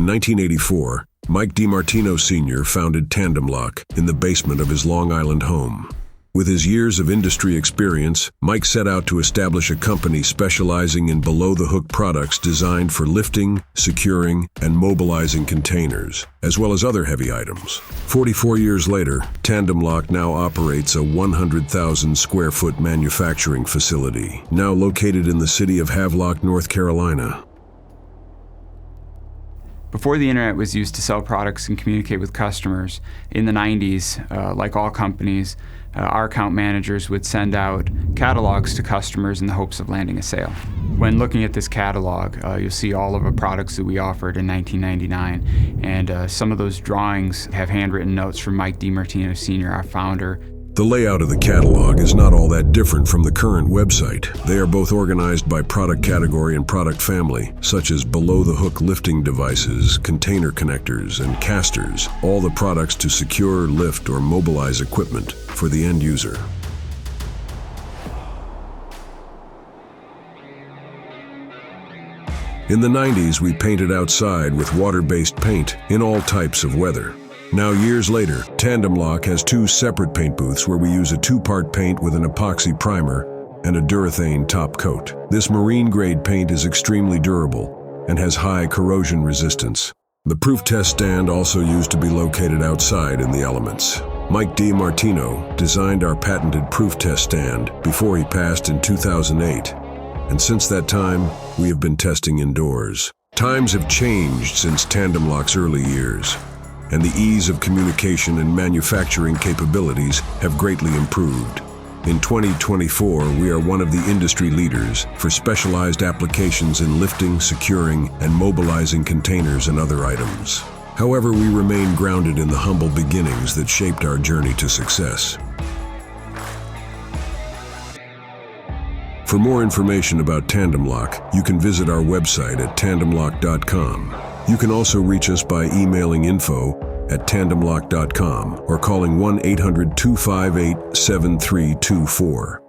In 1984, Mike DiMartino Sr. founded Tandemloc in the basement of his Long Island home. With his years of industry experience, Mike set out to establish a company specializing in below-the-hook products designed for lifting, securing, and mobilizing containers, as well as other heavy items. 44 years later, Tandemloc now operates a 100,000 square foot manufacturing facility, now located in the city of Havelock, North Carolina. Before the internet was used to sell products and communicate with customers, in the 90s, like all companies, our account managers would send out catalogs to customers in the hopes of landing a sale. When looking at this catalog, you'll see all of the products that we offered in 1999, and some of those drawings have handwritten notes from Mike DiMartino Sr., our founder. The layout of the catalog is not all that different from the current website. They are both organized by product category and product family, such as below-the-hook lifting devices, container connectors, and casters, all the products to secure, lift, or mobilize equipment for the end user. In the 90s, we painted outside with water-based paint in all types of weather. Now, years later, Tandemloc has two separate paint booths where we use a two-part paint with an epoxy primer and a durethane top coat. This marine-grade paint is extremely durable and has high corrosion resistance. The proof test stand also used to be located outside in the elements. Mike DiMartino designed our patented proof test stand before he passed in 2008. And since that time, we have been testing indoors. Times have changed since Tandemloc's early years, and the ease of communication and manufacturing capabilities have greatly improved. In 2024, we are one of the industry leaders for specialized applications in lifting, securing, and mobilizing containers and other items. However, we remain grounded in the humble beginnings that shaped our journey to success. For more information about Tandemloc, you can visit our website at tandemloc.com. You can also reach us by emailing info@tandemloc.com or calling 1-800-258-7324.